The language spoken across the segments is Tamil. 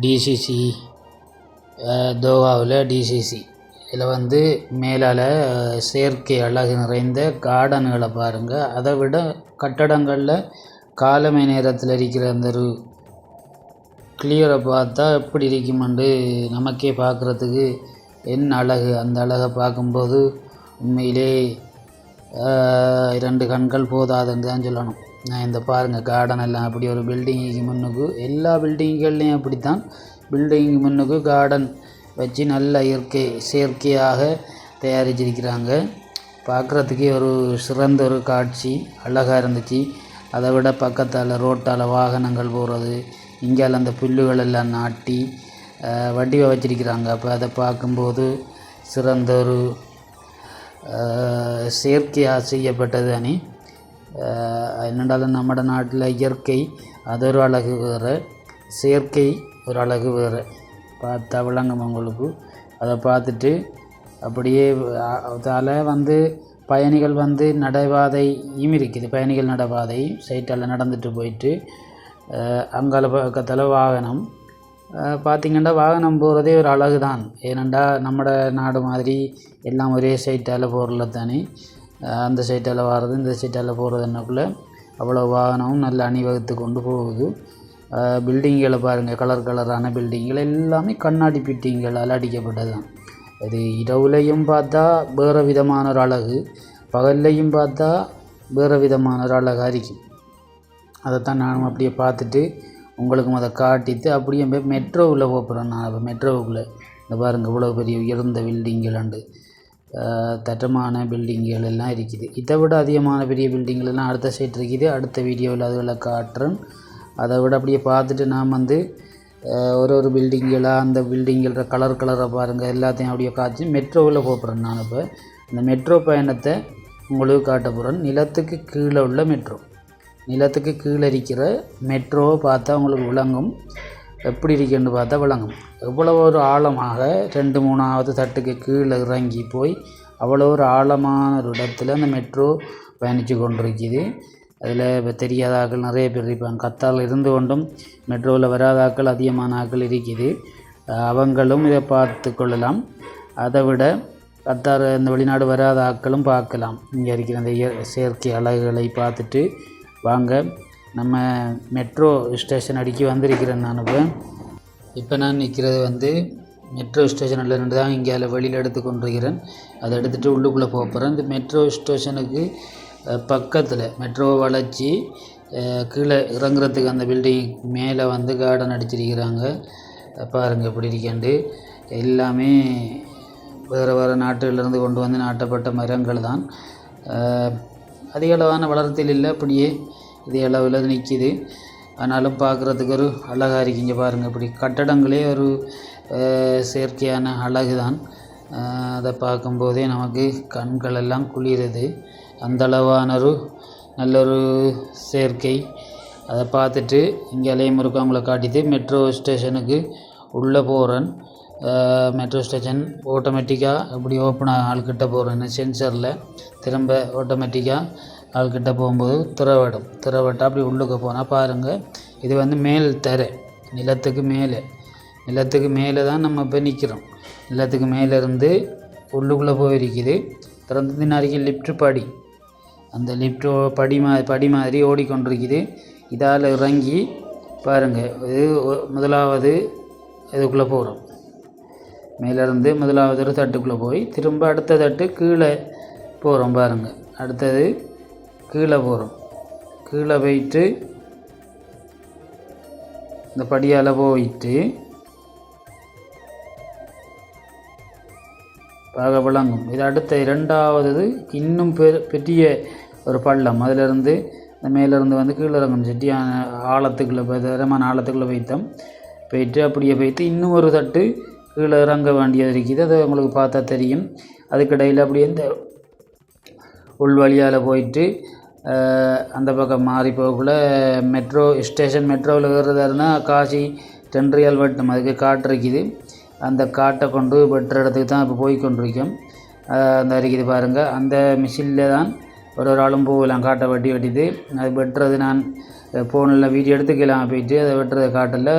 டிசிசி தோஹாவில் டிசிசி இதில் வந்து மேலால் செயற்கை அழகு நிறைந்த கார்டன்களை பாருங்கள். அதை விட கட்டடங்களில் காலமை நேரத்தில் இருக்கிற அந்த ஒரு கிளியரை பார்த்தா எப்படி இருக்குமென்று நமக்கே பார்க்குறதுக்கு என்ன அழகு. அந்த அழகை பார்க்கும்போது உண்மையிலே 2 கண்கள் போதாதுன்னு தான் சொல்லணும். நான் இந்த பாருங்கள் கார்டன் எல்லாம் அப்படி ஒரு பில்டிங்கு முன்னுக்கு எல்லா பில்டிங்கள்லேயும் அப்படித்தான். பில்டிங் முன்னுக்கு கார்டன் வச்சு நல்ல செயற்கையாக தயாரிச்சிருக்கிறாங்க. பார்க்குறதுக்கே ஒரு சிறந்த ஒரு காட்சி, அழகாக இருந்துச்சு. அதை விட பக்கத்தால் ரோட்டால் வாகனங்கள் போகிறது, இங்கால அந்த புல்லுகள் எல்லாம் நாட்டி வடிவ வச்சிருக்கிறாங்க. அப்போ அதை பார்க்கும்போது சிறந்த ஒரு செயற்கையாக செய்யப்பட்டது அணி. என்னென்றாலும் நம்ம நாட்டில் இயற்கை அது ஒரு அழகு வேறு, செயற்கை ஒரு அழகு வேறு. பார்த்தா விளங்கும் உங்களுக்கு. அதை பார்த்துட்டு அப்படியே அதால் வந்து பயணிகள் வந்து நடைபாதையும் இருக்குது. பயணிகள் நடைபாதை சைட்டால் நடந்துட்டு போயிட்டு அங்கால பக்கத்தில் வாகனம் பார்த்திங்கன்னா வாகனம் போகிறதே ஒரு அழகு தான். ஏனெண்டா நம்ம நாடு மாதிரி எல்லாம் ஒரே சைட்டால் போகிறல தானே. அந்த சைட்டால் வர்றது இந்த சைட்டால் போகிறது என்னக்குள்ளே அவ்வளோ வாகனமும் நல்ல அணிவகுத்து கொண்டு போகுது. பில்டிங்களை பாருங்கள், கலர் கலரான பில்டிங்கள் எல்லாமே கண்ணாடி பிட்டிங்களால் அடிக்கப்பட்டது தான். இது இரவுலையும் பார்த்தா வேறு விதமான ஒரு அழகு, பகல்லையும் பார்த்தா வேறு விதமான ஒரு அழகாக இருக்கும். அதைத்தான் நானும் அப்படியே பார்த்துட்டு உங்களுக்கும் அதை காட்டிட்டு அப்படியே மெட்ரோவில் போகிறேன். நான் இப்போ மெட்ரோவுக்குள்ளே இந்த பாருங்கள் இவ்வளோ பெரிய உயர்ந்த பில்டிங்கள் அண்டு தட்டமான பில்டிங்கள் எல்லாம் இருக்குது. இதை விட அதிகமான பெரிய பில்டிங்கள் எல்லாம் அடுத்த சைட் இருக்குது. அடுத்த வீடியோவில் அதுகளை காட்டுறேன். அதை விட அப்படியே பார்த்துட்டு நான் வந்து ஒரு பில்டிங்கெல்லாம் அந்த பில்டிங்கிற கலரை பாருங்கள் எல்லாத்தையும் அப்படியே காய்ச்சி மெட்ரோவில் போகிறேன். நான் இப்போ இந்த மெட்ரோ பயணத்தை உங்களுக்கு காட்ட போகிறேன். நிலத்துக்கு கீழே உள்ள மெட்ரோ, நிலத்துக்கு கீழே இருக்கிற மெட்ரோவை பார்த்தா உங்களுக்கு விளங்கும். எப்படி இருக்குன்னு பார்த்தா விளங்கும். எவ்வளோ ஒரு ஆழமாக 2-3வது தட்டுக்கு கீழே இறங்கி போய் அவ்வளோ ஒரு ஆழமான ஒரு இடத்துல அந்த மெட்ரோ பயணித்து கொண்டிருக்குது. அதில் இப்போ தெரியாத ஆக்கள் நிறைய பேர் இருப்பாங்க. கத்தாரில் இருந்து கொண்டும் மெட்ரோவில் வராத ஆக்கள் அதிகமான ஆக்கள் இருக்குது. அவங்களும் இதை பார்த்து கொள்ளலாம். அதை விட கத்தார் இந்த வெளிநாடு வராத ஆக்களும் பார்க்கலாம். இங்கே இருக்கிற அந்த செயற்கை அழகுகளை பார்த்துட்டு வாங்க. நம்ம மெட்ரோ ஸ்டேஷன் அடிக்கி வந்திருக்கிறேன். நான் இப்போ நான் நிற்கிறது வந்து மெட்ரோ ஸ்டேஷனில் இருந்து தான் இங்கே வெளியில் எடுத்து கொண்டிருக்கிறேன். அதை எடுத்துகிட்டு உள்ளுக்குள்ளே போகிறேன். இந்த மெட்ரோ ஸ்டேஷனுக்கு பக்கத்தில் மெட்ரோ வளைச்சி கீழே இறங்குறதுக்கு அந்த பில்டிங் மேலே வந்து கார்டன் அடிச்சிருக்கிறாங்க. பாருங்கள் எப்படி இருக்கேன்ட்டு. எல்லாமே வேறு நாட்டிலிருந்து கொண்டு வந்து நாட்டப்பட்ட மரங்கள் தான். அதிக அளவான வளர்த்தில் இல்லை, அப்படியே இதே அளவில் நிற்கிது. ஆனாலும் பார்க்குறதுக்கு ஒரு அழகாக இருக்குங்க. பாருங்கள் இப்படி கட்டடங்களே ஒரு செயற்கையான அழகு தான். அதை பார்க்கும்போதே நமக்கு கண்களெல்லாம் குளிருது. அந்தளவான ஒரு நல்ல ஒரு செயற்கை. அதை பார்த்துட்டு இங்கே அலையமுறுக்க அவங்கள காட்டிட்டு மெட்ரோ ஸ்டேஷனுக்கு உள்ளே போகிறேன். மெட்ரோ ஸ்டேஷன் ஆட்டோமேட்டிக்காக இப்படி ஓப்பன் ஆள்கிட்ட போகிறேன். சென்சரில் திரும்ப ஆட்டோமேட்டிக்காக ஆள்கிட்ட போகும்போது திறவட்டம் அப்படி உள்ளுக்கு போனால் பாருங்கள். இது வந்து மேல் தரை, நிலத்துக்கு மேலே தான் நம்ம இப்போ நிற்கிறோம். நிலத்துக்கு மேலே இருந்து உள்ளுக்குள்ளே போயிருக்குது. திறந்து நாளைக்கு லிஃப்ட் படி, அந்த லிஃப்ட் படி மாதிரி ஓடிக்கொண்டிருக்குது. இதால் இறங்கி பாருங்கள். இது முதலாவது இதுக்குள்ளே போகிறோம். மேலேருந்து முதலாவது ஒரு தட்டுக்குள்ளே போய் திரும்ப அடுத்த தட்டு கீழே போகிறோம். பாருங்கள் அடுத்தது கீழே போகிறோம். கீழே போயிட்டு இந்த படியால் போயிட்டு பார்க்க விளங்கும். இது அடுத்த 2வது இன்னும் பெரிய ஒரு பள்ளம். அதிலிருந்து இந்த மேலேருந்து வந்து கீழே இறங்கணும். செட்டியான ஆழத்துக்குள்ளே தரமான ஆழத்துக்குள்ளே போயிட்டு அப்படியே போயிட்டு இன்னும் ஒரு தட்டு கீழே இறங்க வேண்டியது இருக்குது. அது உங்களுக்கு பார்த்தா தெரியும். அதுக்கிடையில் அப்படியே இந்த உள் வழியால் போயிட்டு அந்த பக்கம் மாறி போகக்குள்ள மெட்ரோ ஸ்டேஷன். மெட்ரோவில் ஏறுறதா இருந்தால் காசி 10 ரியால் வெட்டணும். அதுக்கு காட்டு இருக்குது. அந்த காட்டை கொண்டு வெட்டுற இடத்துக்கு தான் இப்போ போய் கொண்டிருக்கோம். அந்த இருக்குது பாருங்கள். அந்த மிஷினில் தான் ஒரு ஆளும் போகலாம். காட்டை வெட்டிட்டு அது வெட்டுறது நான் ஃபோனில் வீடியோ எடுத்துக்கலாம். போயிட்டு அதை வெட்டுறதை காட்டில்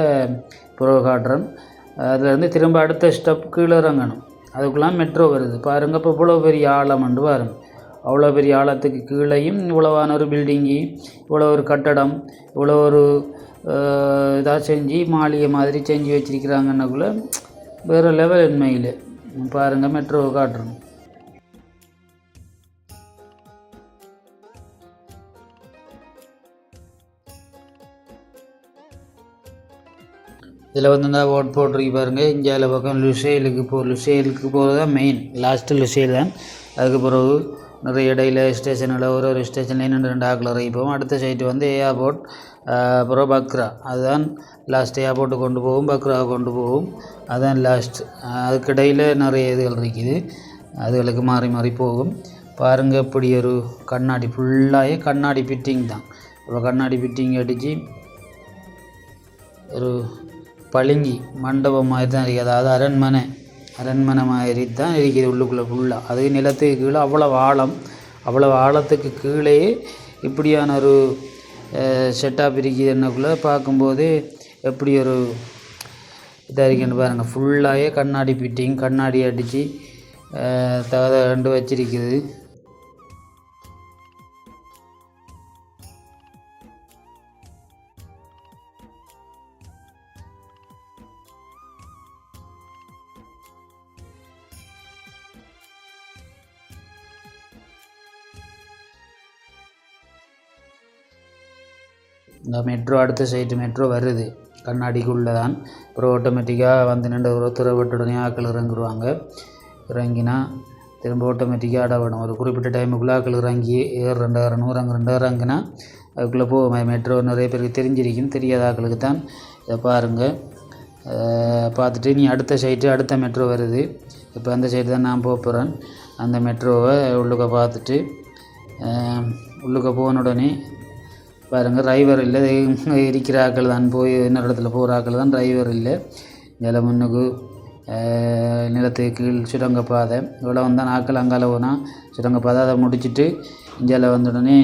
பிறகு காட்டுறேன். அதுலேருந்து திரும்ப அடுத்த ஸ்டெப் கீழே இறங்கணும். அதுக்குலாம் மெட்ரோ வருது பாருங்கள். இப்போ இவ்வளோ பெரிய ஆழம்ண்டு பாருங்கள். அவ்வளோ பெரிய ஆழத்துக்கு கீழேயும் இவ்வளவான ஒரு பில்டிங்கு, இவ்வளோ ஒரு கட்டடம், இவ்வளோ ஒரு இதாக செஞ்சு மாளிகை மாதிரி செஞ்சு வச்சிருக்கிறாங்கன்னக்குள்ளே வேறு லெவல் உண்மையில். பாருங்கள் மெட்ரோவை காட்டுறோம். இதில் வந்து இந்த ஓட் போட்டிருக்கு பாருங்கள். இந்தியாவில் பக்கம் லுசேலுக்கு போகிறது தான் மெயின். லாஸ்ட்டு லுசேல் தான். அதுக்கு பிறகு நிறைய இடையில ஸ்டேஷனில் ஒரு ஸ்டேஷனில் 2 ஆக்கில் இறங்கிப்போம். அடுத்த சைட்டு வந்து ஏர்போர்ட், அப்புறம் பக்ரா. அதுதான் லாஸ்ட். ஏர்போர்ட்டு கொண்டு போகும், பக்ராவை கொண்டு போகும், அதுதான் லாஸ்ட். அதுக்கிடையில் நிறைய இதுகள் இருக்குது, அதுகளுக்கு மாறி மாறி போகும். பாருங்கள் இப்படி ஒரு கண்ணாடி ஃபுல்லாகவே கண்ணாடி ஃபிட்டிங் தான். இப்போ கண்ணாடி ஃபிட்டிங் அடித்து ஒரு பளிங்கி மண்டபம் மாதிரி தான் இருக்குது. அதாவது அரண்மனை மாதிரி தான் இருக்குது உள்ளுக்குள்ளே ஃபுல்லாக. அது நிலத்துக்கு கீழே அவ்வளோ ஆழத்துக்கு கீழேயே இப்படியான ஒரு செட்டாப் இருக்குது. என்னக்குள்ளே பார்க்கும்போது எப்படி ஒரு இதாக இருக்குன்னு பாருங்கள். ஃபுல்லாகவே கண்ணாடி ஃபிட்டிங், கண்ணாடி அடித்து ரெண்டு வச்சிருக்குது. இந்த மெட்ரோ அடுத்த சைட்டு மெட்ரோ வருது கண்ணாடிக்குள்ளே தான். அப்புறம் ஆட்டோமேட்டிக்காக வந்து நின்று துறவிட்ட உடனே ஆக்கள் இறங்குருவாங்க. இறங்கினா திரும்ப ஆட்டோமேட்டிக்காக அடவிடும். ஒரு குறிப்பிட்ட டைமுக்குள்ளே ஆக்கள் இறங்கி 200 இறங்கினா அதுக்குள்ளே போகும். மெட்ரோ நிறைய பேருக்கு தெரிஞ்சிருக்கும், தெரியாத ஆக்களுக்கு தான். இதை பாருங்கள், பார்த்துட்டு நீ அடுத்த மெட்ரோ வருது. இப்போ அந்த சைடு தான் நான் போகிறேன். அந்த மெட்ரோவை உள்ளுக்க பார்த்துட்டு உள்ளுக்க போன உடனே பாருங்கள், டிரைவர் இல்லை, இருக்கிற ஆக்கள் தான், போய் இன்னொரு இடத்துல போகிற ஆக்கள் தான், டிரைவர் இல்லை. இதில் முன்னுக்கு நிலத்துக்கு கீழ் சுரங்கப்பாதை. இவ்வளோ வந்தால் ஆக்கள் அங்கால போனால் சுரங்கப்பாதை. அதை முடிச்சுட்டு இந்தியாவில் வந்த உடனே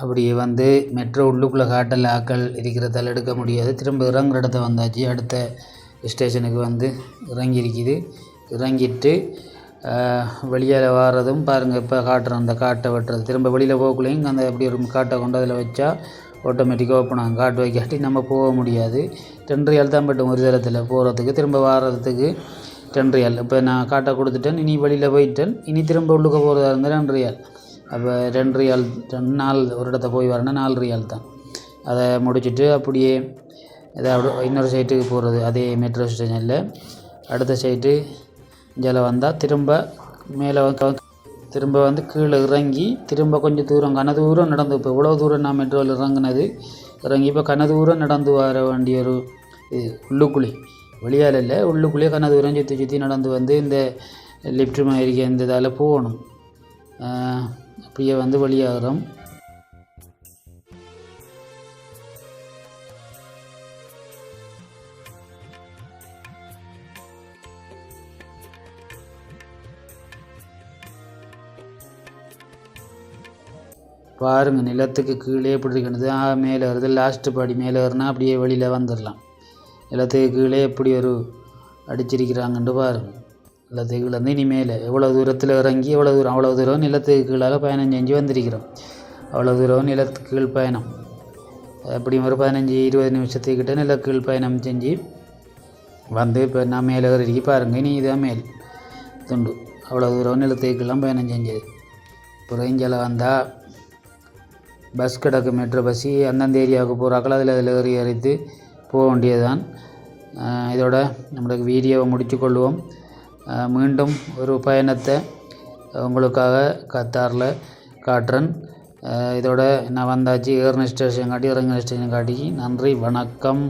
அப்படியே வந்து மெட்ரோ உள்ளுக்குள்ளே காட்டல் ஆக்கள் இருக்கிறதால் எடுக்க முடியாது. திரும்ப இறங்குற இடத்த வந்தாச்சு. அடுத்த ஸ்டேஷனுக்கு வந்து இறங்கியிருக்குது. இறங்கிட்டு வெளியில் வாரதும் பாருங்கள். இப்போ காட்டுறோம், அந்த காட்டை வெட்டுறது. திரும்ப வெளியில் போகக்குள்ளேயும் அந்த அப்படி ஒரு காட்டை கொண்டு அதில் வச்சா ஆட்டோமேட்டிக்காக ஓப்பன் ஆகும். காட்டு வைக்காட்டி நம்ம போக முடியாது. 10 ரியால் தான் பட்டும் ஒரு தரத்தில் போகிறதுக்கு. திரும்ப வாரத்துக்கு 10 ரியால். இப்போ நான் காட்டை கொடுத்துட்டேன், இனி வெளியில் போயிட்டேன். இனி திரும்ப உள்ளுக்க போகிறதா இருந்தால் 2 ரியால். அப்போ 2 ரியால் 4 ஒரு இடத்த போய் வரேன்னா 4 ரியால் தான். அதை முடிச்சுட்டு அப்படியே ஏதாவது இன்னொரு சைட்டுக்கு போகிறது. அதே மெட்ரோ ஸ்டேஷனில் அடுத்த சைட்டு இங்கே வந்தால் திரும்ப மேலே திரும்ப வந்து கீழே இறங்கி திரும்ப கொஞ்சம் தூரம் கனதூரம் நடந்து, இப்போ இவ்வளோ தூரம் நான் மெட்ரோவில் இறங்கினது இறங்கி இப்போ கனதூரம் நடந்து வர வேண்டிய ஒரு இது உள்ளுக்குள்ளே, வெளியால் இல்லை, உள்ளுக்குள்ளேயே கனதூரம் சுற்றி நடந்து வந்து இந்த லிஃப்ட் மாதிரி இந்த இதால் போகணும். அப்படியே வந்து வெளியாகிறோம். பாருங்கள் நிலத்துக்கு கீழே எப்படி இருக்கிறது. மேலே வருது, லாஸ்ட்டு படி மேலே ஏறினா அப்படியே வெளியில் வந்துடலாம். நிலத்துக்கு கீழே எப்படி ஒரு அடிச்சிருக்கிறாங்கன்ட்டு பாருங்கள். நிலத்துக்கு கீழே வந்து இனிமேல் எவ்வளோ தூரத்தில் இறங்கி அவ்வளோ தூரம் நிலத்துக்கு கீழால் பயணம் செஞ்சு வந்திருக்கிறோம். அவ்வளோ தூரம் நிலத்துக்கு கீழ் பயணம் எப்படியும் ஒரு 15-20 நிமிஷத்துக்கிட்ட நிலக்கீழ் பயணம் செஞ்சு வந்து இப்போ நான் மேலே ஏறி பாருங்கள். இனி இதான் மேல் துண்டு. அவ்வளோ தூரம் நிலத்துக்கெல்லாம் பயணம் செஞ்சது. அப்புறம் இங்கே வந்தால் பஸ் கிடக்கு, மெட்ரோ பஸ்ஸு. அந்தந்த ஏரியாவுக்கு போகிறாக்கள் அதில் ஏறித்து போக வேண்டியது தான். இதோட நம்மளுக்கு வீடியோவை முடித்து கொள்வோம். மீண்டும் ஒரு பயணத்தை உங்களுக்காக கத்தாரில் காட்டுறேன். இதோட நான் வந்தாச்சு. ஏறின ஸ்டேஷன் காட்டி இறங்கின ஸ்டேஷன் காட்டி. நன்றி, வணக்கம்.